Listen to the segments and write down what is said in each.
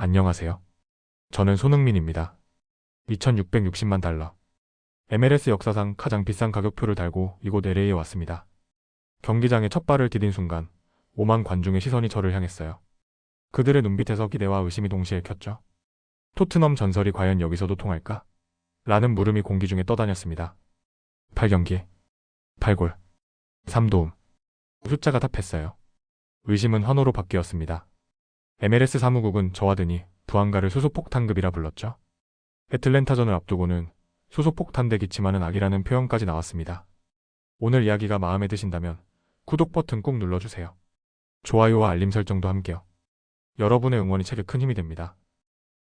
안녕하세요. 저는 손흥민입니다. 2660만 달러. MLS 역사상 가장 비싼 가격표를 달고 이곳 LA에 왔습니다. 경기장에 첫 발을 디딘 순간 5만 관중의 시선이 저를 향했어요. 그들의 눈빛에서 기대와 의심이 동시에 켰죠. 토트넘 전설이 과연 여기서도 통할까? 라는 물음이 공기 중에 떠다녔습니다. 8경기, 8골, 3도움. 숫자가 답했어요. 의심은 환호로 바뀌었습니다. MLS 사무국은 저와 드니 부안가를 수소폭탄급이라 불렀죠. 애틀랜타전을 앞두고는 수소폭탄 대 기침하는 악이라는 표현까지 나왔습니다. 오늘 이야기가 마음에 드신다면 구독 버튼 꾹 눌러주세요. 좋아요와 알림 설정도 함께요. 여러분의 응원이 제게 큰 힘이 됩니다.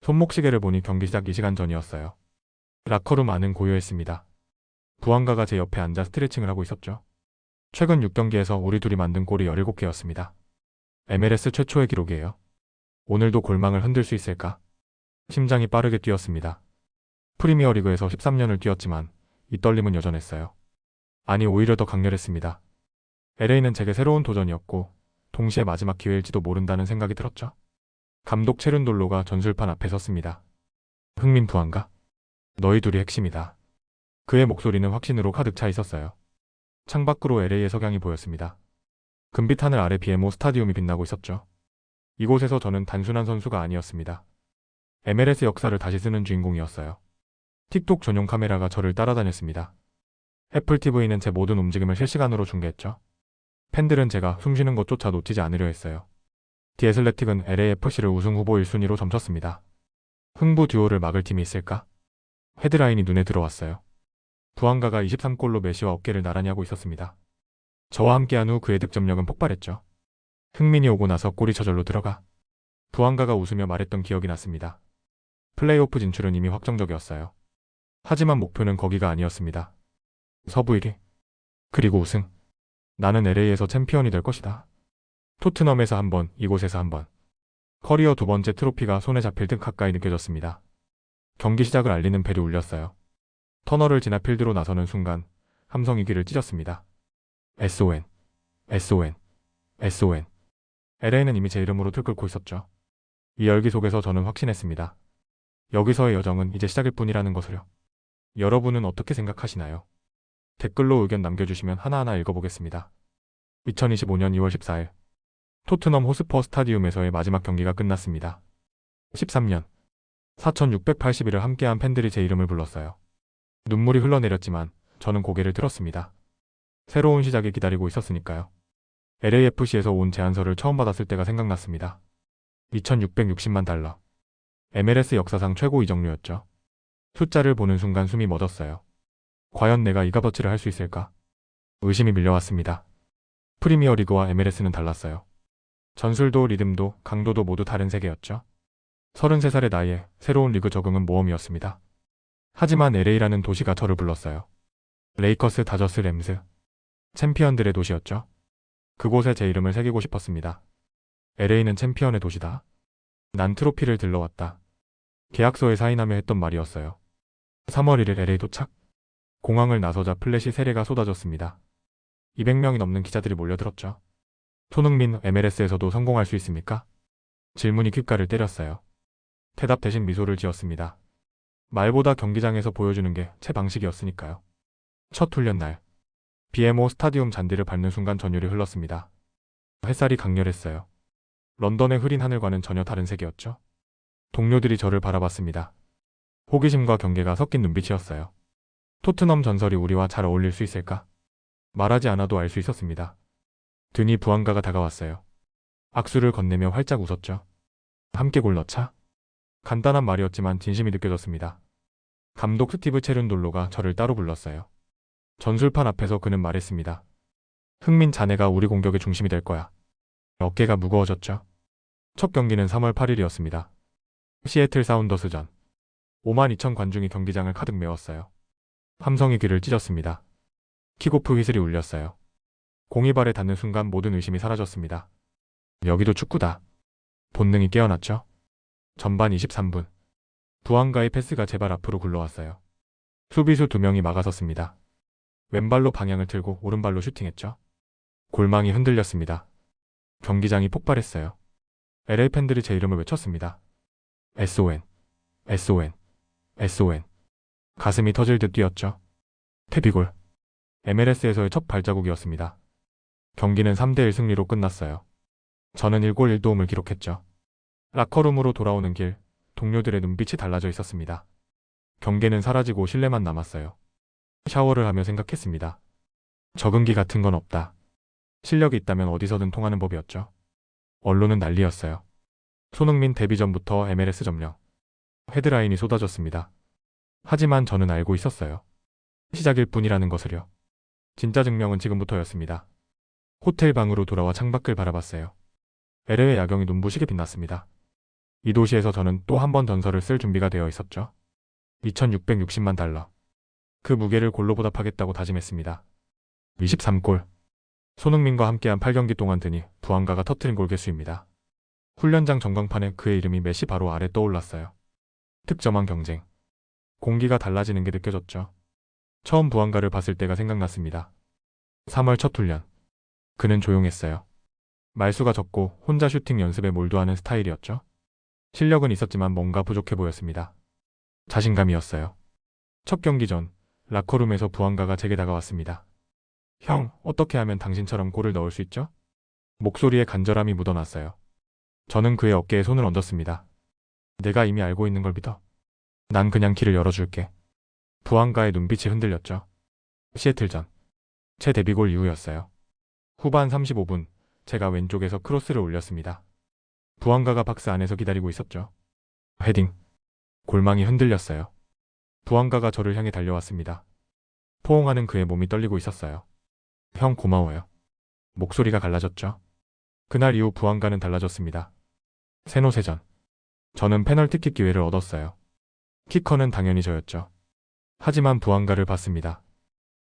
손목시계를 보니 경기 시작 2시간 전이었어요. 라커룸 안은 고요했습니다. 부안가가 제 옆에 앉아 스트레칭을 하고 있었죠. 최근 6경기에서 우리 둘이 만든 골이 17개였습니다. MLS 최초의 기록이에요. 오늘도 골망을 흔들 수 있을까? 심장이 빠르게 뛰었습니다. 프리미어리그에서 13년을 뛰었지만 이 떨림은 여전했어요. 아니, 오히려 더 강렬했습니다. LA는 제게 새로운 도전이었고 동시에 마지막 기회일지도 모른다는 생각이 들었죠. 감독 체륜돌로가 전술판 앞에 섰습니다. 흥민 부안가? 너희 둘이 핵심이다. 그의 목소리는 확신으로 가득 차 있었어요. 창밖으로 LA의 석양이 보였습니다. 금빛 하늘 아래 BMO 스타디움이 빛나고 있었죠. 이곳에서 저는 단순한 선수가 아니었습니다. MLS 역사를 다시 쓰는 주인공이었어요. 틱톡 전용 카메라가 저를 따라다녔습니다. 애플 TV는 제 모든 움직임을 실시간으로 중계했죠. 팬들은 제가 숨쉬는 것조차 놓치지 않으려 했어요. 디 애슬레틱은 LAFC를 우승 후보 1순위로 점쳤습니다. 흥부 듀오를 막을 팀이 있을까? 헤드라인이 눈에 들어왔어요. 부안가가 23골로 메시와 어깨를 나란히 하고 있었습니다. 저와 함께한 후 그의 득점력은 폭발했죠. 흥민이 오고 나서 골이 저절로 들어가. 부안가가 웃으며 말했던 기억이 났습니다. 플레이오프 진출은 이미 확정적이었어요. 하지만 목표는 거기가 아니었습니다. 서부 1위. 그리고 우승. 나는 LA에서 챔피언이 될 것이다. 토트넘에서 한 번, 이곳에서 한 번. 커리어 두 번째 트로피가 손에 잡힐 듯 가까이 느껴졌습니다. 경기 시작을 알리는 벨이 울렸어요. 터널을 지나 필드로 나서는 순간 함성이 귀를 찢었습니다. SON, SON, SON. LA는 이미 제 이름으로 들끓고 있었죠. 이 열기 속에서 저는 확신했습니다. 여기서의 여정은 이제 시작일 뿐이라는 것을요. 여러분은 어떻게 생각하시나요? 댓글로 의견 남겨주시면 하나하나 읽어보겠습니다. 2025년 2월 14일 토트넘 호스퍼 스타디움에서의 마지막 경기가 끝났습니다. 13년 4680일을 함께한 팬들이 제 이름을 불렀어요. 눈물이 흘러내렸지만 저는 고개를 들었습니다. 새로운 시작이 기다리고 있었으니까요. LAFC에서 온 제안서를 처음 받았을 때가 생각났습니다. 2660만 달러. MLS 역사상 최고 이적료였죠. 숫자를 보는 순간 숨이 멎었어요. 과연 내가 이 값어치를 할 수 있을까? 의심이 밀려왔습니다. 프리미어리그와 MLS는 달랐어요. 전술도 리듬도 강도도 모두 다른 세계였죠. 33살의 나이에 새로운 리그 적응은 모험이었습니다. 하지만 LA라는 도시가 저를 불렀어요. 레이커스, 다저스, 램스. 챔피언들의 도시였죠. 그곳에 제 이름을 새기고 싶었습니다. LA는 챔피언의 도시다. 난 트로피를 들러왔다. 계약서에 사인하며 했던 말이었어요. 3월 1일 LA 도착. 공항을 나서자 플래시 세례가 쏟아졌습니다. 200명이 넘는 기자들이 몰려들었죠. 손흥민, MLS에서도 성공할 수 있습니까? 질문이 귓가를 때렸어요. 대답 대신 미소를 지었습니다. 말보다 경기장에서 보여주는 게 제 방식이었으니까요. 첫 훈련 날. BMO 스타디움 잔디를 밟는 순간 전율이 흘렀습니다. 햇살이 강렬했어요. 런던의 흐린 하늘과는 전혀 다른 색이었죠. 동료들이 저를 바라봤습니다. 호기심과 경계가 섞인 눈빛이었어요. 토트넘 전설이 우리와 잘 어울릴 수 있을까? 말하지 않아도 알 수 있었습니다. 드니 부안가가 다가왔어요. 악수를 건네며 활짝 웃었죠. 함께 골 넣자? 간단한 말이었지만 진심이 느껴졌습니다. 감독 스티브 체륜돌로가 저를 따로 불렀어요. 전술판 앞에서 그는 말했습니다. 흥민, 자네가 우리 공격의 중심이 될 거야. 어깨가 무거워졌죠. 첫 경기는 3월 8일이었습니다. 시애틀 사운더스전. 5만 2천 관중이 경기장을 가득 메웠어요. 함성이 귀를 찢었습니다. 킥오프 휘슬이 울렸어요. 공이 발에 닿는 순간 모든 의심이 사라졌습니다. 여기도 축구다. 본능이 깨어났죠. 전반 23분. 부안가의 패스가 제 발 앞으로 굴러왔어요. 수비수 2명이 막아섰습니다. 왼발로 방향을 틀고 오른발로 슈팅했죠. 골망이 흔들렸습니다. 경기장이 폭발했어요. LA 팬들이 제 이름을 외쳤습니다. SON, SON, SON. 가슴이 터질 듯 뛰었죠. 퇴비골. MLS에서의 첫 발자국이었습니다. 경기는 3대1 승리로 끝났어요. 저는 1골 1도움을 기록했죠. 라커룸으로 돌아오는 길, 동료들의 눈빛이 달라져 있었습니다. 경계는 사라지고 신뢰만 남았어요. 샤워를 하며 생각했습니다. 적응기 같은 건 없다. 실력이 있다면 어디서든 통하는 법이었죠. 언론은 난리였어요. 손흥민 데뷔 전부터 MLS 점령. 헤드라인이 쏟아졌습니다. 하지만 저는 알고 있었어요. 시작일 뿐이라는 것을요. 진짜 증명은 지금부터였습니다. 호텔 방으로 돌아와 창밖을 바라봤어요. LA의 야경이 눈부시게 빛났습니다. 이 도시에서 저는 또 한 번 전설을 쓸 준비가 되어 있었죠. 2660만 달러. 그 무게를 골로 보답하겠다고 다짐했습니다. 23골. 손흥민과 함께한 8경기 동안 드니 부안가가 터트린 골 개수입니다. 훈련장 전광판에 그의 이름이 메시 바로 아래 떠올랐어요. 득점왕 경쟁. 공기가 달라지는 게 느껴졌죠. 처음 부안가를 봤을 때가 생각났습니다. 3월 첫 훈련. 그는 조용했어요. 말수가 적고 혼자 슈팅 연습에 몰두하는 스타일이었죠. 실력은 있었지만 뭔가 부족해 보였습니다. 자신감이었어요. 첫 경기 전 라커룸에서 부안가가 제게 다가왔습니다. 형, 어떻게 하면 당신처럼 골을 넣을 수 있죠? 목소리에 간절함이 묻어났어요. 저는 그의 어깨에 손을 얹었습니다. 내가 이미 알고 있는 걸 믿어. 난 그냥 길을 열어줄게. 부안가의 눈빛이 흔들렸죠. 시애틀전. 제 데뷔골 이후였어요. 후반 35분, 제가 왼쪽에서 크로스를 올렸습니다. 부안가가 박스 안에서 기다리고 있었죠. 헤딩. 골망이 흔들렸어요. 부안가가 저를 향해 달려왔습니다. 포옹하는 그의 몸이 떨리고 있었어요. 형 고마워요. 목소리가 갈라졌죠. 그날 이후 부안가는 달라졌습니다. 세노세전. 저는 페널티킥 기회를 얻었어요. 키커는 당연히 저였죠. 하지만 부안가를 봤습니다.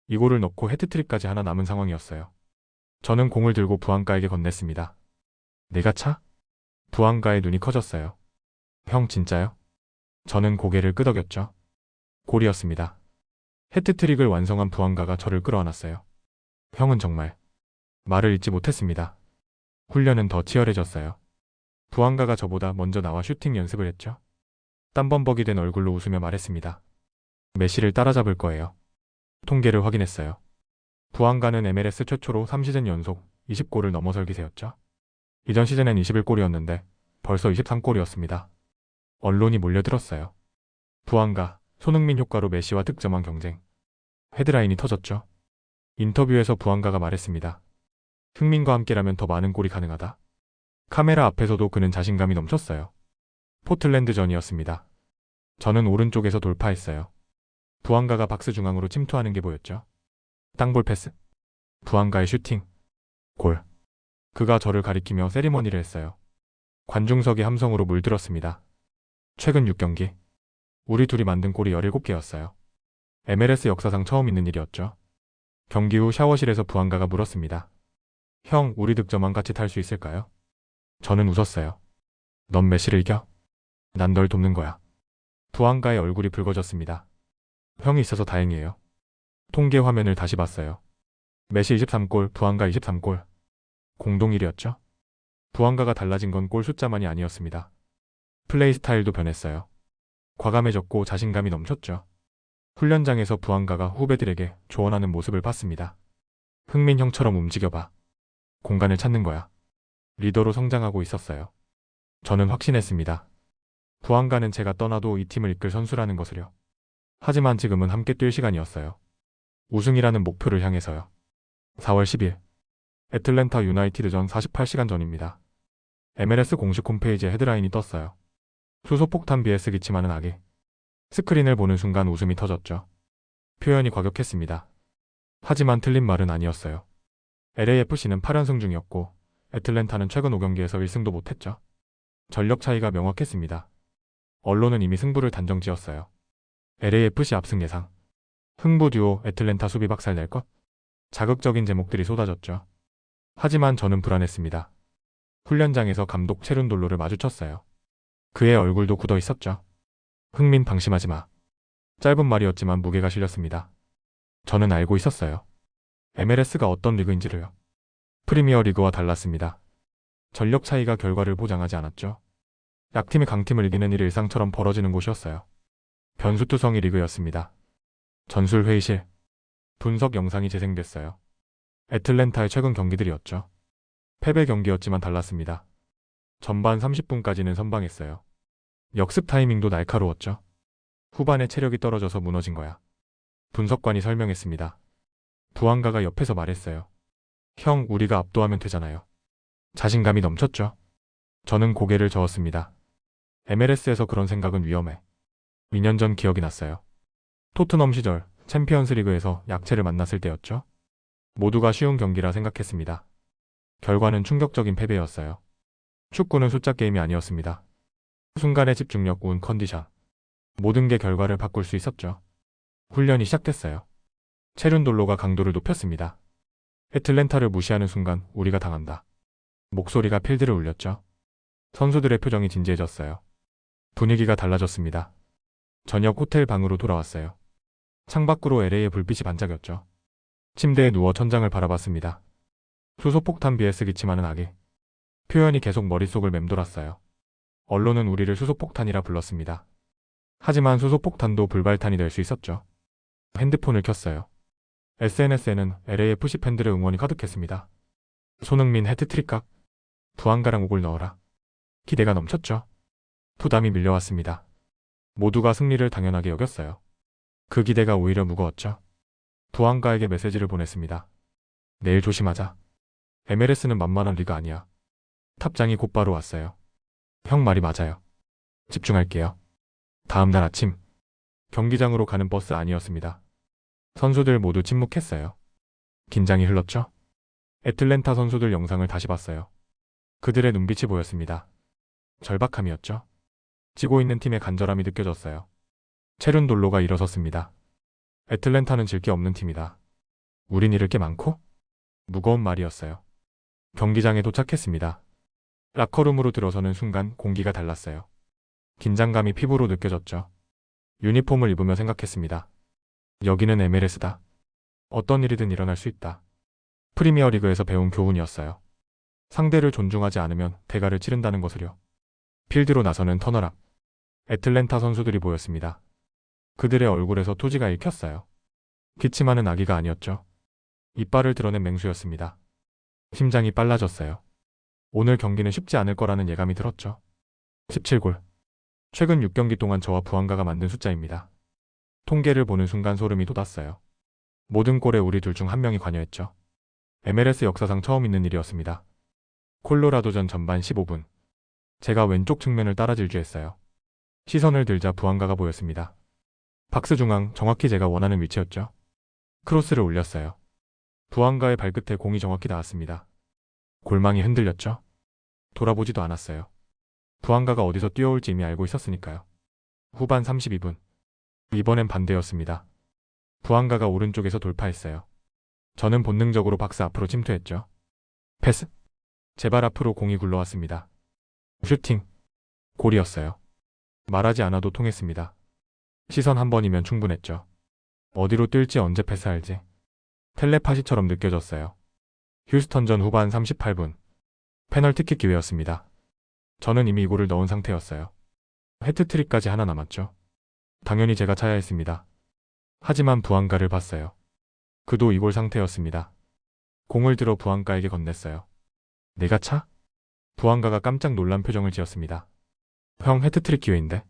이 골을 넣고 헤트트릭까지 하나 남은 상황이었어요. 저는 공을 들고 부안가에게 건넸습니다. 내가 차? 부안가의 눈이 커졌어요. 형 진짜요? 저는 고개를 끄덕였죠. 골이었습니다. 헤트트릭을 완성한 부안가가 저를 끌어안았어요. 형은 정말 말을 잇지 못했습니다. 훈련은 더 치열해졌어요. 부안가가 저보다 먼저 나와 슈팅 연습을 했죠. 땀범벅이 된 얼굴로 웃으며 말했습니다. 메시를 따라잡을 거예요. 통계를 확인했어요. 부안가는 MLS 최초로 3시즌 연속 20골을 넘어설 기세였죠. 이전 시즌엔 21골이었는데 벌써 23골이었습니다. 언론이 몰려들었어요. 부안가, 손흥민 효과로 메시와 득점왕 경쟁. 헤드라인이 터졌죠. 인터뷰에서 부안가가 말했습니다. 흥민과 함께라면 더 많은 골이 가능하다. 카메라 앞에서도 그는 자신감이 넘쳤어요. 포틀랜드전이었습니다. 저는 오른쪽에서 돌파했어요. 부안가가 박스 중앙으로 침투하는 게 보였죠. 땅볼 패스. 부안가의 슈팅. 골. 그가 저를 가리키며 세리머니를 했어요. 관중석이 함성으로 물들었습니다. 최근 6경기. 우리 둘이 만든 골이 17개였어요. MLS 역사상 처음 있는 일이었죠. 경기 후 샤워실에서 부안가가 물었습니다. 형, 우리 득점왕 같이 탈 수 있을까요? 저는 웃었어요. 넌 메시를 이겨? 난 널 돕는 거야. 부안가의 얼굴이 붉어졌습니다. 형이 있어서 다행이에요. 통계 화면을 다시 봤어요. 메시 23골, 부안가 23골. 공동 1위였죠. 부안가가 달라진 건 골 숫자만이 아니었습니다. 플레이 스타일도 변했어요. 과감해졌고 자신감이 넘쳤죠. 훈련장에서 부안가가 후배들에게 조언하는 모습을 봤습니다. 흥민 형처럼 움직여봐. 공간을 찾는 거야. 리더로 성장하고 있었어요. 저는 확신했습니다. 부안가는 제가 떠나도 이 팀을 이끌 선수라는 것을요. 하지만 지금은 함께 뛸 시간이었어요. 우승이라는 목표를 향해서요. 4월 10일. 애틀랜타 유나이티드전 48시간 전입니다. MLS 공식 홈페이지에 헤드라인이 떴어요. 수소폭탄 BS 기침하는 아기. 스크린을 보는 순간 웃음이 터졌죠. 표현이 과격했습니다. 하지만 틀린 말은 아니었어요. LAFC는 8연승 중이었고 애틀랜타는 최근 5경기에서 1승도 못했죠. 전력 차이가 명확했습니다. 언론은 이미 승부를 단정지었어요. LAFC 압승 예상. 흥부 듀오 애틀랜타 수비 박살 낼 것? 자극적인 제목들이 쏟아졌죠. 하지만 저는 불안했습니다. 훈련장에서 감독 체룬돌로를 마주쳤어요. 그의 얼굴도 굳어 있었죠. 흥민 방심하지 마. 짧은 말이었지만 무게가 실렸습니다. 저는 알고 있었어요. MLS가 어떤 리그인지를요. 프리미어 리그와 달랐습니다. 전력 차이가 결과를 보장하지 않았죠. 약팀이 강팀을 이기는 일이 일상처럼 벌어지는 곳이었어요. 변수투성이 리그였습니다. 전술 회의실. 분석 영상이 재생됐어요. 애틀랜타의 최근 경기들이었죠. 패배 경기였지만 달랐습니다. 전반 30분까지는 선방했어요. 역습 타이밍도 날카로웠죠. 후반에 체력이 떨어져서 무너진 거야. 분석관이 설명했습니다. 부안가가 옆에서 말했어요. 형, 우리가 압도하면 되잖아요. 자신감이 넘쳤죠. 저는 고개를 저었습니다. MLS에서 그런 생각은 위험해. 2년 전 기억이 났어요. 토트넘 시절 챔피언스 리그에서 약체를 만났을 때였죠. 모두가 쉬운 경기라 생각했습니다. 결과는 충격적인 패배였어요. 축구는 숫자 게임이 아니었습니다. 순간의 집중력, 운, 컨디션. 모든 게 결과를 바꿀 수 있었죠. 훈련이 시작됐어요. 체륜돌로가 강도를 높였습니다. 애틀랜타를 무시하는 순간 우리가 당한다. 목소리가 필드를 울렸죠. 선수들의 표정이 진지해졌어요. 분위기가 달라졌습니다. 저녁 호텔 방으로 돌아왔어요. 창밖으로 LA의 불빛이 반짝였죠. 침대에 누워 천장을 바라봤습니다. 수소폭탄 vs 기침하는 아기. 표현이 계속 머릿속을 맴돌았어요. 언론은 우리를 수소폭탄이라 불렀습니다. 하지만 수소폭탄도 불발탄이 될 수 있었죠. 핸드폰을 켰어요. SNS에는 LAFC 팬들의 응원이 가득했습니다. 손흥민 해트트릭 각. 부안가랑 옥을 넣어라. 기대가 넘쳤죠. 부담이 밀려왔습니다. 모두가 승리를 당연하게 여겼어요. 그 기대가 오히려 무거웠죠. 부안가에게 메시지를 보냈습니다. 내일 조심하자. MLS는 만만한 리그 아니야. 탑장이 곧바로 왔어요. 형 말이 맞아요. 집중할게요. 다음 날 아침 경기장으로 가는 버스 아니었습니다. 선수들 모두 침묵했어요. 긴장이 흘렀죠. 애틀랜타 선수들 영상을 다시 봤어요. 그들의 눈빛이 보였습니다. 절박함이었죠. 지고 있는 팀의 간절함이 느껴졌어요. 체륜돌로가 일어섰습니다. 애틀랜타는 질 게 없는 팀이다. 우린 잃을 게 많고? 무거운 말이었어요. 경기장에 도착했습니다. 라커룸으로 들어서는 순간 공기가 달랐어요. 긴장감이 피부로 느껴졌죠. 유니폼을 입으며 생각했습니다. 여기는 MLS다. 어떤 일이든 일어날 수 있다. 프리미어리그에서 배운 교훈이었어요. 상대를 존중하지 않으면 대가를 치른다는 것을요. 필드로 나서는 터널 앞. 애틀랜타 선수들이 보였습니다. 그들의 얼굴에서 토지가 읽혔어요. 기침하는 아기가 아니었죠. 이빨을 드러낸 맹수였습니다. 심장이 빨라졌어요. 오늘 경기는 쉽지 않을 거라는 예감이 들었죠. 17골. 최근 6경기 동안 저와 부안가가 만든 숫자입니다. 통계를 보는 순간 소름이 돋았어요. 모든 골에 우리 둘 중 한 명이 관여했죠. MLS 역사상 처음 있는 일이었습니다. 콜로라도전 전반 15분. 제가 왼쪽 측면을 따라 질주했어요. 시선을 들자 부안가가 보였습니다. 박스 중앙, 정확히 제가 원하는 위치였죠. 크로스를 올렸어요. 부안가의 발끝에 공이 정확히 닿았습니다. 골망이 흔들렸죠. 돌아보지도 않았어요. 부안가가 어디서 뛰어올지 이미 알고 있었으니까요. 후반 32분. 이번엔 반대였습니다. 부안가가 오른쪽에서 돌파했어요. 저는 본능적으로 박스 앞으로 침투했죠. 패스. 제 발 앞으로 공이 굴러왔습니다. 슈팅. 골이었어요. 말하지 않아도 통했습니다. 시선 한 번이면 충분했죠. 어디로 뛸지 언제 패스할지. 텔레파시처럼 느껴졌어요. 휴스턴전 후반 38분. 페널티킥 기회였습니다. 저는 이미 이 골을 넣은 상태였어요. 해트트릭까지 하나 남았죠. 당연히 제가 차야 했습니다. 하지만 부안가를 봤어요. 그도 이 골 상태였습니다. 공을 들어 부안가에게 건넸어요. 내가 차? 부안가가 깜짝 놀란 표정을 지었습니다. 형, 해트트릭 기회인데?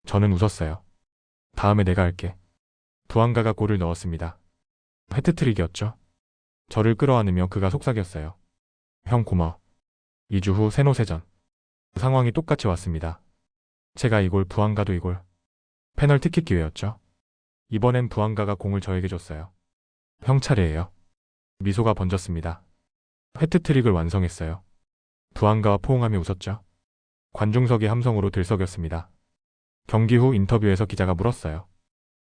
저는 웃었어요. 다음에 내가 할게. 부안가가 골을 넣었습니다. 해트트릭이었죠. 저를 끌어안으며 그가 속삭였어요. 형 고마워. 2주 후 세노세전. 상황이 똑같이 왔습니다. 제가 이 골, 부안가도 이 골. 페널티킥 기회였죠. 이번엔 부안가가 공을 저에게 줬어요. 형 차례예요. 미소가 번졌습니다. 해트트릭을 완성했어요. 부안가와 포옹하며 웃었죠. 관중석이 함성으로 들썩였습니다. 경기 후 인터뷰에서 기자가 물었어요.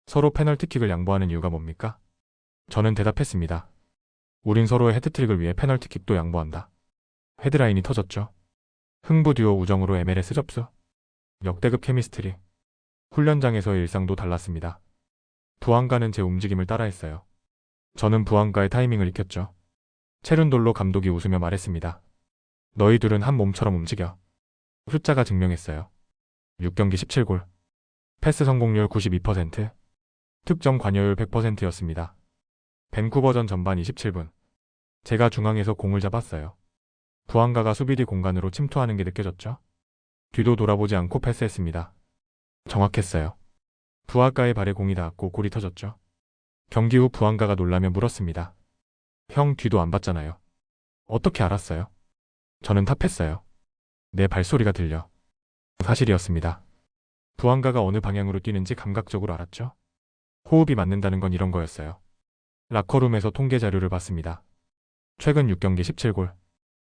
서로 페널티킥을 양보하는 이유가 뭡니까? 저는 대답했습니다. 우린 서로의 해트트릭을 위해 페널티킥도 양보한다. 헤드라인이 터졌죠. 흥부 듀오 우정으로 MLS 접수. 역대급 케미스트리. 훈련장에서의 일상도 달랐습니다. 부안가는 제 움직임을 따라했어요. 저는 부안가의 타이밍을 익혔죠. 체륜돌로 감독이 웃으며 말했습니다. 너희 둘은 한 몸처럼 움직여. 숫자가 증명했어요. 6경기 17골. 패스 성공률 92%. 득점 관여율 100%였습니다. 밴쿠버전 전반 27분. 제가 중앙에서 공을 잡았어요. 부안가가 수비 뒤 공간으로 침투하는 게 느껴졌죠? 뒤도 돌아보지 않고 패스했습니다. 정확했어요. 부안가의 발에 공이 닿았고 골이 터졌죠. 경기 후 부안가가 놀라며 물었습니다. 형 뒤도 안 봤잖아요. 어떻게 알았어요? 저는 탑했어요. 내 발소리가 들려. 사실이었습니다. 부안가가 어느 방향으로 뛰는지 감각적으로 알았죠. 호흡이 맞는다는 건 이런 거였어요. 라커룸에서 통계 자료를 봤습니다. 최근 6경기 17골.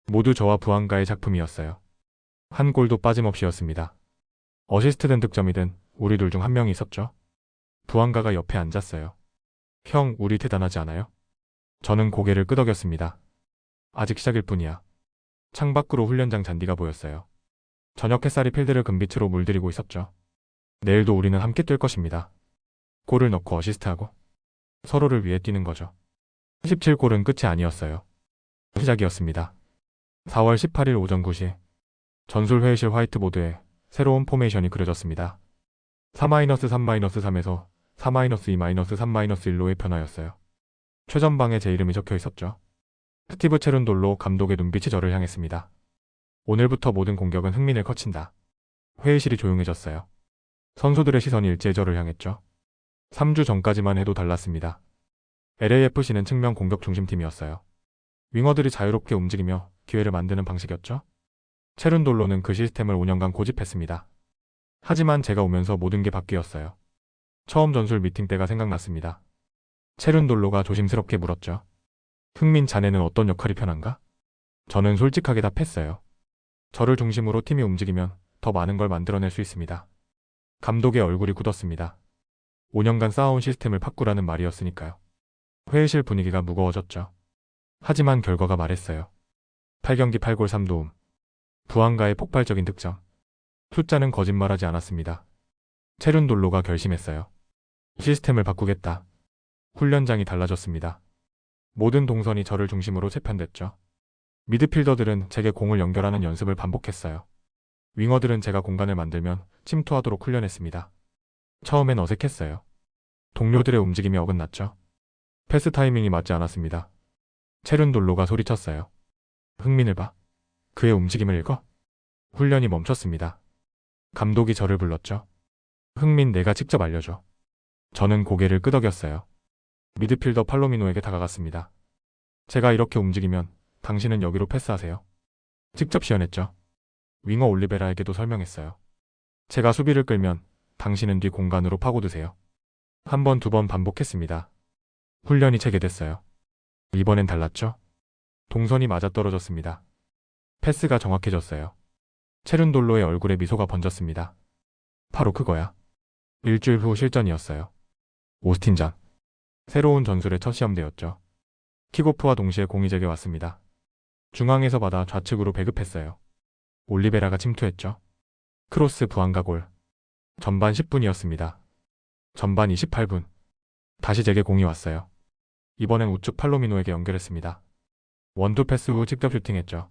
모두 저와 부안가의 작품이었어요. 한 골도 빠짐없이였습니다. 어시스트든 득점이든 우리 둘 중 한 명이 있었죠. 부안가가 옆에 앉았어요. 형, 우리 대단하지 않아요? 저는 고개를 끄덕였습니다. 아직 시작일 뿐이야. 창밖으로 훈련장 잔디가 보였어요. 저녁 햇살이 필드를 금빛으로 물들이고 있었죠. 내일도 우리는 함께 뛸 것입니다. 골을 넣고 어시스트하고 서로를 위해 뛰는 거죠. 17골은 끝이 아니었어요. 시작이었습니다. 4월 18일 오전 9시 전술 회의실 화이트보드에 새로운 포메이션이 그려졌습니다. 4-3-3-3에서 4-2-3-1로의 변화였어요. 최전방에 제 이름이 적혀 있었죠. 스티브 체룬돌로 감독의 눈빛이 저를 향했습니다. 오늘부터 모든 공격은 흥민을 거친다. 회의실이 조용해졌어요. 선수들의 시선이 일제히 저를 향했죠. 3주 전까지만 해도 달랐습니다. LAFC는 측면 공격 중심팀이었어요. 윙어들이 자유롭게 움직이며 기회를 만드는 방식이었죠. 체룬돌로는 그 시스템을 5년간 고집했습니다. 하지만 제가 오면서 모든 게 바뀌었어요. 처음 전술 미팅 때가 생각났습니다. 체룬돌로가 조심스럽게 물었죠. 흥민 자네는 어떤 역할이 편한가? 저는 솔직하게 답했어요. 저를 중심으로 팀이 움직이면 더 많은 걸 만들어낼 수 있습니다. 감독의 얼굴이 굳었습니다. 5년간 쌓아온 시스템을 바꾸라는 말이었으니까요. 회의실 분위기가 무거워졌죠. 하지만 결과가 말했어요. 8경기 8골 3도움. 부안가의 폭발적인 득점. 숫자는 거짓말하지 않았습니다. 체룬돌로가 결심했어요. 시스템을 바꾸겠다. 훈련장이 달라졌습니다. 모든 동선이 저를 중심으로 재편됐죠. 미드필더들은 제게 공을 연결하는 연습을 반복했어요. 윙어들은 제가 공간을 만들면 침투하도록 훈련했습니다. 처음엔 어색했어요. 동료들의 움직임이 어긋났죠. 패스 타이밍이 맞지 않았습니다. 체룬돌로가 소리쳤어요. 흥민을 봐. 그의 움직임을 읽어. 훈련이 멈췄습니다. 감독이 저를 불렀죠. 흥민, 내가 직접 알려줘. 저는 고개를 끄덕였어요. 미드필더 팔로미노에게 다가갔습니다. 제가 이렇게 움직이면 당신은 여기로 패스하세요. 직접 시연했죠. 윙어 올리베라에게도 설명했어요. 제가 수비를 끌면 당신은 뒤 공간으로 파고드세요. 한 번, 두 번 반복했습니다. 훈련이 체계됐어요. 이번엔 달랐죠? 동선이 맞아떨어졌습니다. 패스가 정확해졌어요. 체룬돌로의 얼굴에 미소가 번졌습니다. 바로 그거야. 일주일 후 실전이었어요. 오스틴전. 새로운 전술의 첫 시험대였죠. 킥오프와 동시에 공이 제게 왔습니다. 중앙에서 받아 좌측으로 배급했어요. 올리베라가 침투했죠. 크로스 부안가 골. 전반 10분이었습니다. 전반 28분. 다시 제게 공이 왔어요. 이번엔 우측 팔로미노에게 연결했습니다. 원투 패스 후 직접 슈팅했죠.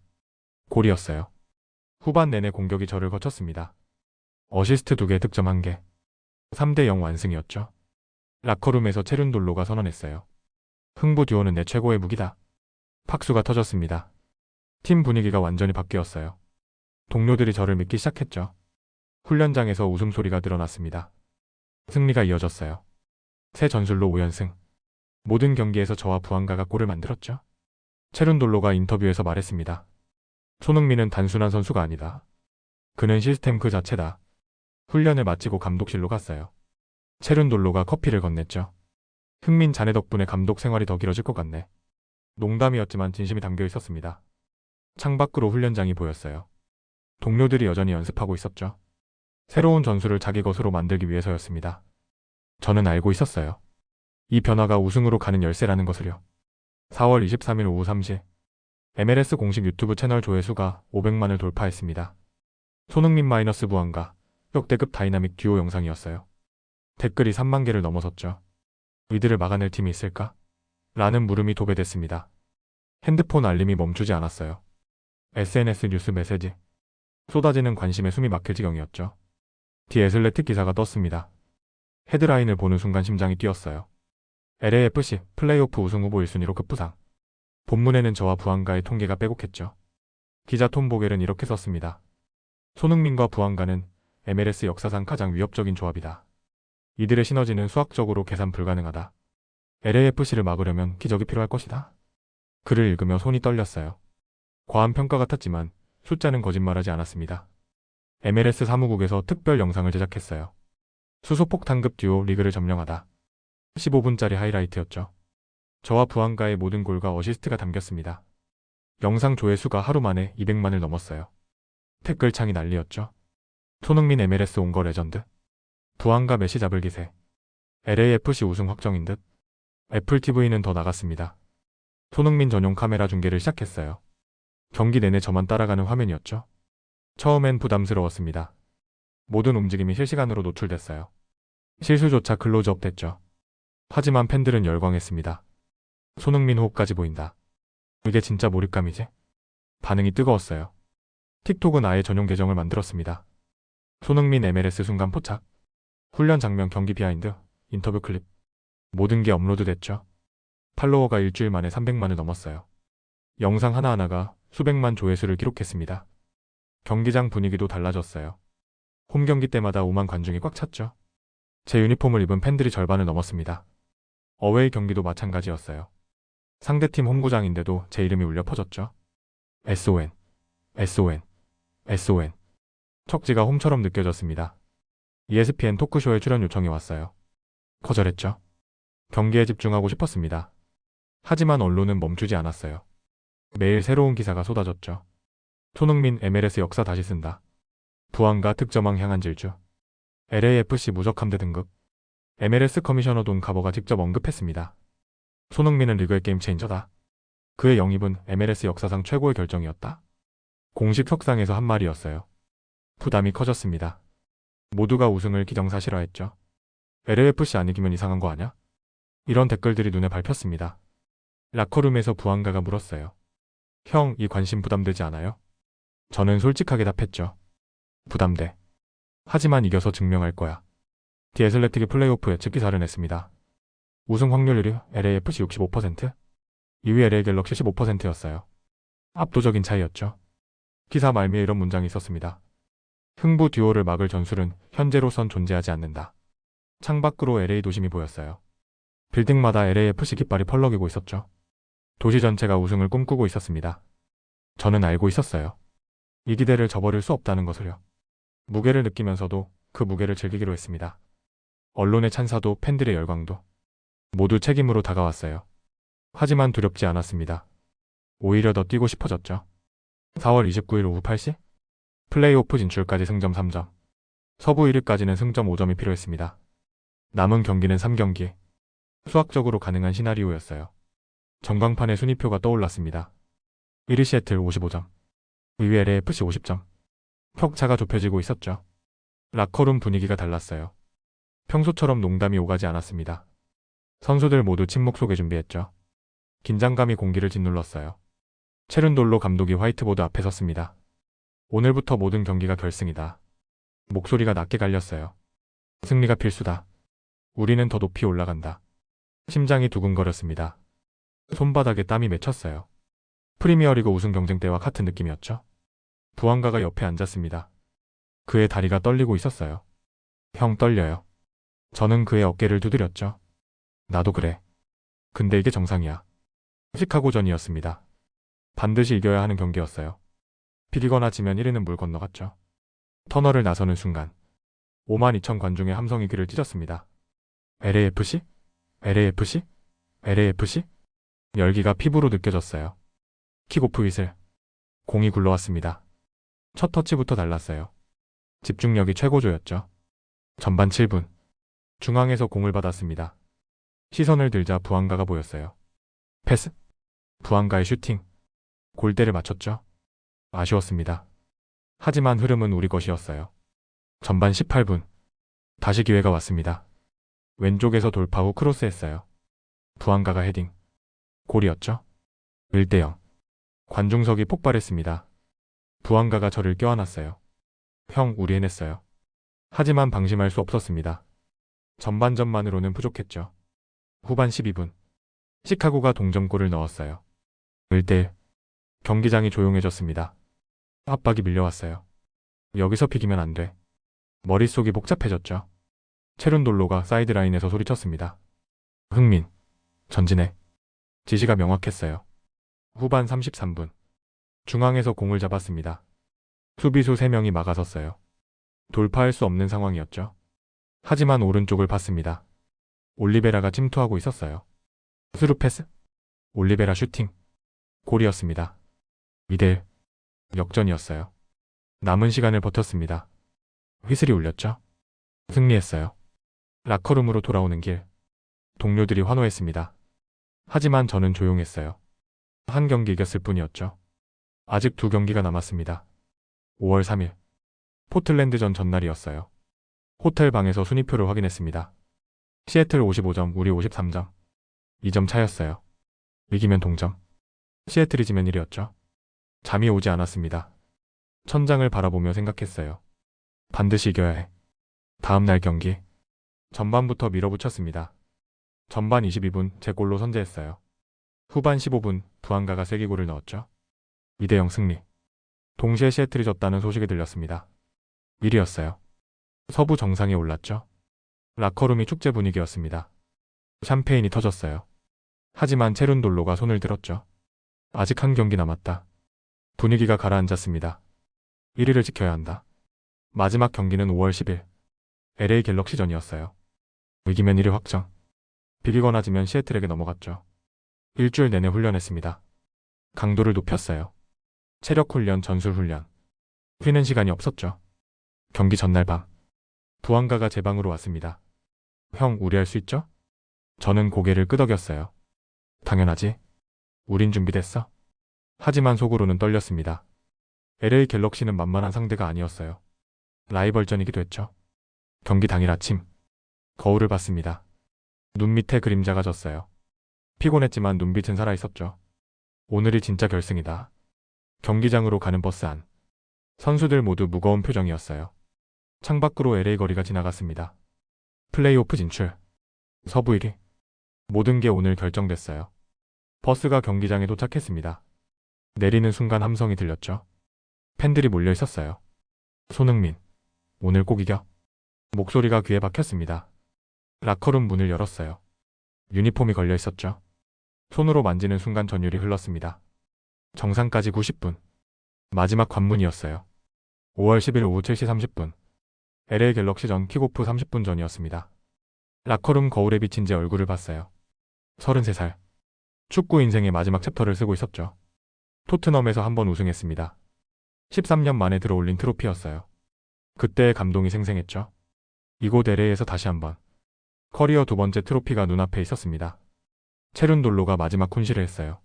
골이었어요. 후반 내내 공격이 저를 거쳤습니다. 어시스트 2개, 득점 1개. 3-0 완승이었죠. 라커룸에서 체룬돌로가 선언했어요. 흥부 듀오는 내 최고의 무기다. 박수가 터졌습니다. 팀 분위기가 완전히 바뀌었어요. 동료들이 저를 믿기 시작했죠. 훈련장에서 웃음소리가 늘어났습니다. 승리가 이어졌어요. 새 전술로 5연승. 모든 경기에서 저와 부안가가 골을 만들었죠. 체룬돌로가 인터뷰에서 말했습니다. 손흥민은 단순한 선수가 아니다. 그는 시스템 그 자체다. 훈련을 마치고 감독실로 갔어요. 체룬돌로가 커피를 건넸죠. 흥민 자네 덕분에 감독 생활이 더 길어질 것 같네. 농담이었지만 진심이 담겨 있었습니다. 창밖으로 훈련장이 보였어요. 동료들이 여전히 연습하고 있었죠. 새로운 전술을 자기 것으로 만들기 위해서였습니다. 저는 알고 있었어요. 이 변화가 우승으로 가는 열쇠라는 것을요. 4월 23일 오후 3시 MLS 공식 유튜브 채널 조회수가 500만을 돌파했습니다. 손흥민 마이너스 부안가 역대급 다이나믹 듀오 영상이었어요. 댓글이 3만 개를 넘어섰죠. 이들을 막아낼 팀이 있을까? 라는 물음이 도배됐습니다. 핸드폰 알림이 멈추지 않았어요. SNS 뉴스 메시지. 쏟아지는 관심에 숨이 막힐 지경이었죠. 디 애슬레틱 기사가 떴습니다. 헤드라인을 보는 순간 심장이 뛰었어요. LAFC 플레이오프 우승 후보 1순위로 급부상. 본문에는 저와 부안가의 통계가 빼곡했죠. 기자 톰 보겔은 이렇게 썼습니다. 손흥민과 부안가는 MLS 역사상 가장 위협적인 조합이다. 이들의 시너지는 수학적으로 계산 불가능하다. LAFC를 막으려면 기적이 필요할 것이다. 글을 읽으며 손이 떨렸어요. 과한 평가 같았지만 숫자는 거짓말하지 않았습니다. MLS 사무국에서 특별 영상을 제작했어요. 수소폭탄급 듀오 리그를 점령하다. 15분짜리 하이라이트였죠. 저와 부안가의 모든 골과 어시스트가 담겼습니다. 영상 조회수가 하루 만에 200만을 넘었어요. 댓글창이 난리였죠. 손흥민 MLS 온 거 레전드. 부안가 메시 잡을 기세. LAFC 우승 확정인 듯. 애플TV는 더 나갔습니다. 손흥민 전용 카메라 중계를 시작했어요. 경기 내내 저만 따라가는 화면이었죠. 처음엔 부담스러웠습니다. 모든 움직임이 실시간으로 노출됐어요. 실수조차 클로즈업 됐죠. 하지만 팬들은 열광했습니다. 손흥민 호흡까지 보인다. 이게 진짜 몰입감이지? 반응이 뜨거웠어요. 틱톡은 아예 전용 계정을 만들었습니다. 손흥민 MLS 순간 포착. 훈련 장면 경기 비하인드, 인터뷰 클립. 모든 게 업로드됐죠. 팔로워가 일주일 만에 300만을 넘었어요. 영상 하나하나가 수백만 조회수를 기록했습니다. 경기장 분위기도 달라졌어요. 홈 경기 때마다 5만 관중이 꽉 찼죠. 제 유니폼을 입은 팬들이 절반을 넘었습니다. 어웨이 경기도 마찬가지였어요. 상대팀 홈구장인데도 제 이름이 울려 퍼졌죠. SON, SON, SON. 척지가 홈처럼 느껴졌습니다. ESPN 토크쇼에 출연 요청이 왔어요. 거절했죠. 경기에 집중하고 싶었습니다. 하지만 언론은 멈추지 않았어요. 매일 새로운 기사가 쏟아졌죠. 손흥민 MLS 역사 다시 쓴다. 부안가 득점왕 향한 질주. LAFC 무적 함대 등급. MLS 커미셔너 돈 카버가 직접 언급했습니다. 손흥민은 리그의 게임 체인저다. 그의 영입은 MLS 역사상 최고의 결정이었다. 공식 석상에서 한 말이었어요. 부담이 커졌습니다. 모두가 우승을 기정사실화했죠. LAFC 안 이기면 이상한 거 아냐? 이런 댓글들이 눈에 밟혔습니다. 라커룸에서 부안가가 물었어요. 형, 이 관심 부담되지 않아요? 저는 솔직하게 답했죠. 부담돼. 하지만 이겨서 증명할 거야. 디 애슬레틱이 플레이오프 예측 기사를 냈습니다. 우승 확률률이 LAFC 65%, 2위 LA 갤럭시 15%였어요. 압도적인 차이였죠. 기사 말미에 이런 문장이 있었습니다. 흥부 듀오를 막을 전술은 현재로선 존재하지 않는다. 창밖으로 LA 도심이 보였어요. 빌딩마다 LAFC 깃발이 펄럭이고 있었죠. 도시 전체가 우승을 꿈꾸고 있었습니다. 저는 알고 있었어요. 이 기대를 저버릴 수 없다는 것을요. 무게를 느끼면서도 그 무게를 즐기기로 했습니다. 언론의 찬사도 팬들의 열광도 모두 책임으로 다가왔어요. 하지만 두렵지 않았습니다. 오히려 더 뛰고 싶어졌죠. 4월 29일 오후 8시 플레이오프 진출까지 승점 3점. 서부 1위까지는 승점 5점이 필요했습니다. 남은 경기는 3경기. 수학적으로 가능한 시나리오였어요. 전광판에 순위표가 떠올랐습니다. 1위 시애틀 55점. 2위 LAFC 50점. 격차가 좁혀지고 있었죠. 라커룸 분위기가 달랐어요. 평소처럼 농담이 오가지 않았습니다. 선수들 모두 침묵 속에 준비했죠. 긴장감이 공기를 짓눌렀어요. 체른돌로 감독이 화이트보드 앞에 섰습니다. 오늘부터 모든 경기가 결승이다. 목소리가 낮게 갈렸어요. 승리가 필수다. 우리는 더 높이 올라간다. 심장이 두근거렸습니다. 손바닥에 땀이 맺혔어요. 프리미어리그 우승 경쟁 때와 같은 느낌이었죠. 부안가가 옆에 앉았습니다. 그의 다리가 떨리고 있었어요. 형 떨려요. 저는 그의 어깨를 두드렸죠. 나도 그래. 근데 이게 정상이야. 시카고전이었습니다. 반드시 이겨야 하는 경기였어요. 비기거나 지면 1위는 물 건너갔죠. 터널을 나서는 순간 5만 2천 관중의 함성이 귀를 찢었습니다. LAFC? LAFC? LAFC? 열기가 피부로 느껴졌어요. 킥오프 휘슬. 공이 굴러왔습니다. 첫 터치부터 달랐어요. 집중력이 최고조였죠. 전반 7분. 중앙에서 공을 받았습니다. 시선을 들자 부안가가 보였어요. 패스. 부안가의 슈팅. 골대를 맞췄죠. 아쉬웠습니다. 하지만 흐름은 우리 것이었어요. 전반 18분. 다시 기회가 왔습니다. 왼쪽에서 돌파 후 크로스했어요. 부안가가 헤딩. 골이었죠. 1대0. 관중석이 폭발했습니다. 부안가가 저를 껴안았어요. 형, 우리 해냈어요. 하지만 방심할 수 없었습니다. 전반전만으로는 부족했죠. 후반 12분. 시카고가 동점골을 넣었어요. 1대1. 경기장이 조용해졌습니다. 압박이 밀려왔어요. 여기서 비기면 안 돼. 머릿속이 복잡해졌죠. 체룬돌로가 사이드라인에서 소리쳤습니다. 흥민, 전진해. 지시가 명확했어요. 후반 33분. 중앙에서 공을 잡았습니다. 수비수 3명이 막아섰어요. 돌파할 수 없는 상황이었죠. 하지만 오른쪽을 봤습니다. 올리베라가 침투하고 있었어요. 스루 패스. 올리베라 슈팅. 골이었습니다. 2대1. 역전이었어요. 남은 시간을 버텼습니다. 휘슬이 울렸죠. 승리했어요. 라커룸으로 돌아오는 길. 동료들이 환호했습니다. 하지만 저는 조용했어요. 한 경기 이겼을 뿐이었죠. 아직 2경기가 남았습니다. 5월 3일. 포틀랜드전 전날이었어요. 호텔 방에서 순위표를 확인했습니다. 시애틀 55점, 우리 53점. 2점 차였어요. 이기면 동점. 시애틀이 지면 1위였죠. 잠이 오지 않았습니다. 천장을 바라보며 생각했어요. 반드시 이겨야 해. 다음 날 경기. 전반부터 밀어붙였습니다. 전반 22분 제 골로 선제했어요. 후반 15분 부안가가 쐐기골을 넣었죠. 2대0 승리. 동시에 시애틀이 졌다는 소식이 들렸습니다. 1위였어요. 서부 정상에 올랐죠. 라커룸이 축제 분위기였습니다. 샴페인이 터졌어요. 하지만 체룬돌로가 손을 들었죠. 아직 한 경기 남았다. 분위기가 가라앉았습니다. 1위를 지켜야 한다. 마지막 경기는 5월 10일. LA 갤럭시전이었어요. 이기면 1위 확정. 비기거나 지면 시애틀에게 넘어갔죠. 일주일 내내 훈련했습니다. 강도를 높였어요. 체력 훈련, 전술 훈련. 쉬는 시간이 없었죠. 경기 전날 밤. 부안가가 제 방으로 왔습니다. 형, 우리 할 수 있죠? 저는 고개를 끄덕였어요. 당연하지. 우린 준비됐어. 하지만 속으로는 떨렸습니다. LA 갤럭시는 만만한 상대가 아니었어요. 라이벌전이기도 했죠. 경기 당일 아침. 거울을 봤습니다. 눈 밑에 그림자가 졌어요. 피곤했지만 눈빛은 살아있었죠. 오늘이 진짜 결승이다. 경기장으로 가는 버스 안. 선수들 모두 무거운 표정이었어요. 창밖으로 LA 거리가 지나갔습니다. 플레이오프 진출. 서부 1위. 모든 게 오늘 결정됐어요. 버스가 경기장에 도착했습니다. 내리는 순간 함성이 들렸죠. 팬들이 몰려 있었어요. 손흥민, 오늘 꼭 이겨. 목소리가 귀에 박혔습니다. 라커룸 문을 열었어요. 유니폼이 걸려 있었죠. 손으로 만지는 순간 전율이 흘렀습니다. 정상까지 90분. 마지막 관문이었어요. 5월 10일 오후 7시 30분. LA 갤럭시전 킥오프 30분 전이었습니다. 라커룸 거울에 비친 제 얼굴을 봤어요. 33살. 축구 인생의 마지막 챕터를 쓰고 있었죠. 토트넘에서 한 번 우승했습니다. 13년 만에 들어올린 트로피였어요. 그때의 감동이 생생했죠. 이곳 LA에서 다시 한번. 커리어 2번째 트로피가 눈앞에 있었습니다. 체룬돌로가 마지막 훈시를 했어요.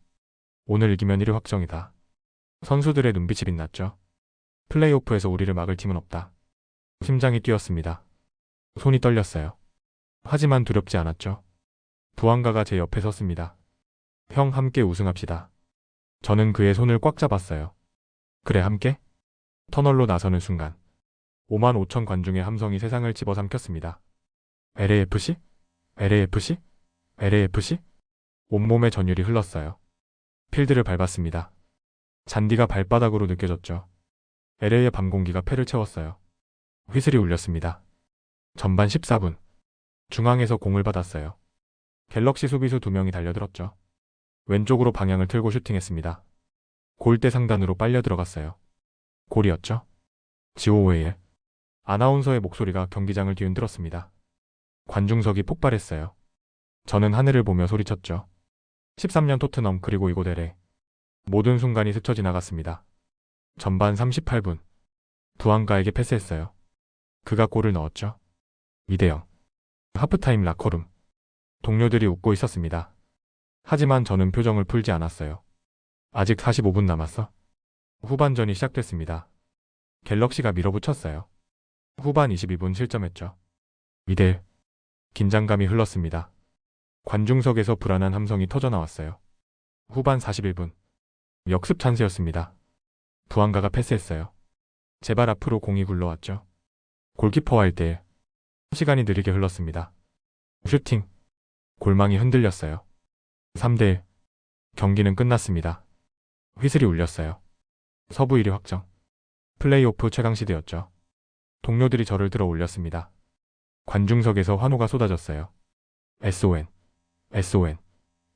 오늘 이기면 1위 확정이다. 선수들의 눈빛이 빛났죠. 플레이오프에서 우리를 막을 팀은 없다. 심장이 뛰었습니다. 손이 떨렸어요. 하지만 두렵지 않았죠. 부안가가 제 옆에 섰습니다. 형, 함께 우승합시다. 저는 그의 손을 꽉 잡았어요. 그래, 함께? 터널로 나서는 순간 5만 5천 관중의 함성이 세상을 집어삼켰습니다. LAFC? LAFC? LAFC? 온몸에 전율이 흘렀어요. 필드를 밟았습니다. 잔디가 발바닥으로 느껴졌죠. LA의 밤 공기가 폐를 채웠어요. 휘슬이 울렸습니다. 전반 14분. 중앙에서 공을 받았어요. 갤럭시 수비수 2명이 달려들었죠. 왼쪽으로 방향을 틀고 슈팅했습니다. 골대 상단으로 빨려 들어갔어요. 골이었죠. 지오웨일. 아나운서의 목소리가 경기장을 뒤흔들었습니다. 관중석이 폭발했어요. 저는 하늘을 보며 소리쳤죠. 13년 토트넘, 그리고 이곳 LA. 모든 순간이 스쳐 지나갔습니다. 전반 38분. 부안가에게 패스했어요. 그가 골을 넣었죠. 2대0. 하프타임 라커룸. 동료들이 웃고 있었습니다. 하지만 저는 표정을 풀지 않았어요. 아직 45분 남았어. 후반전이 시작됐습니다. 갤럭시가 밀어붙였어요. 후반 22분 실점했죠. 2대1. 긴장감이 흘렀습니다. 관중석에서 불안한 함성이 터져나왔어요. 후반 41분. 역습 찬스였습니다. 부안가가 패스했어요. 제발 앞으로 공이 굴러왔죠. 골키퍼와 1대1. 시간이 느리게 흘렀습니다. 슈팅. 골망이 흔들렸어요. 3대1. 경기는 끝났습니다. 휘슬이 울렸어요. 서부 1위 확정. 플레이오프 최강시대였죠. 동료들이 저를 들어 올렸습니다. 관중석에서 환호가 쏟아졌어요. SON, SON,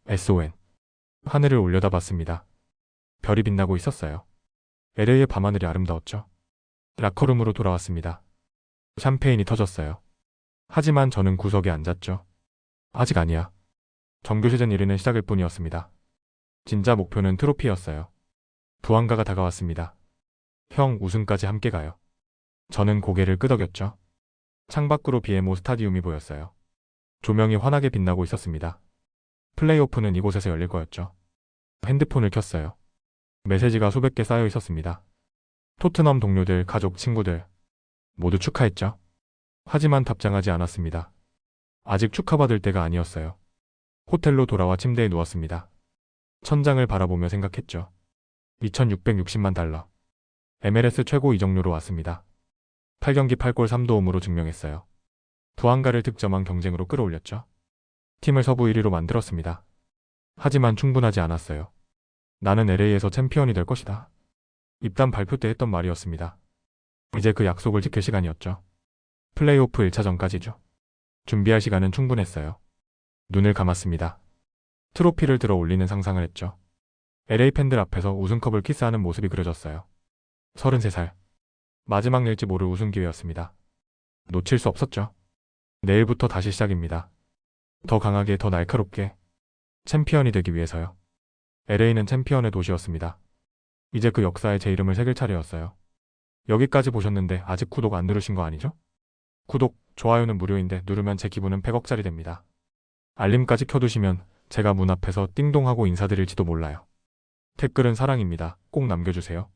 SON. 하늘을 올려다봤습니다. 별이 빛나고 있었어요. LA의 밤하늘이 아름다웠죠. 라커룸으로 돌아왔습니다. 샴페인이 터졌어요. 하지만 저는 구석에 앉았죠. 아직 아니야. 정규 시즌 1위는 시작일 뿐이었습니다. 진짜 목표는 트로피였어요. 부안가가 다가왔습니다. 형, 우승까지 함께 가요. 저는 고개를 끄덕였죠. 창밖으로 BMO 스타디움이 보였어요. 조명이 환하게 빛나고 있었습니다. 플레이오프는 이곳에서 열릴 거였죠. 핸드폰을 켰어요. 메시지가 수백 개 쌓여 있었습니다. 토트넘 동료들, 가족, 친구들 모두 축하했죠. 하지만 답장하지 않았습니다. 아직 축하받을 때가 아니었어요. 호텔로 돌아와 침대에 누웠습니다. 천장을 바라보며 생각했죠. 2660만 달러. MLS 최고 이적료로 왔습니다. 8경기 8골 3도움으로 증명했어요. 부안가를 득점한 경쟁으로 끌어올렸죠. 팀을 서부 1위로 만들었습니다. 하지만 충분하지 않았어요. 나는 LA에서 챔피언이 될 것이다. 입단 발표 때 했던 말이었습니다. 이제 그 약속을 지킬 시간이었죠. 플레이오프 1차전까지죠. 준비할 시간은 충분했어요. 눈을 감았습니다. 트로피를 들어 올리는 상상을 했죠. LA 팬들 앞에서 우승컵을 키스하는 모습이 그려졌어요. 33살. 마지막 낼지 모를 우승 기회였습니다. 놓칠 수 없었죠. 내일부터 다시 시작입니다. 더 강하게, 더 날카롭게. 챔피언이 되기 위해서요. LA는 챔피언의 도시였습니다. 이제 그 역사에 제 이름을 새길 차례였어요. 여기까지 보셨는데 아직 구독 안 누르신 거 아니죠? 구독, 좋아요는 무료인데 누르면 제 기분은 100억짜리 됩니다. 알림까지 켜두시면 제가 문 앞에서 띵동하고 인사드릴지도 몰라요. 댓글은 사랑입니다. 꼭 남겨주세요.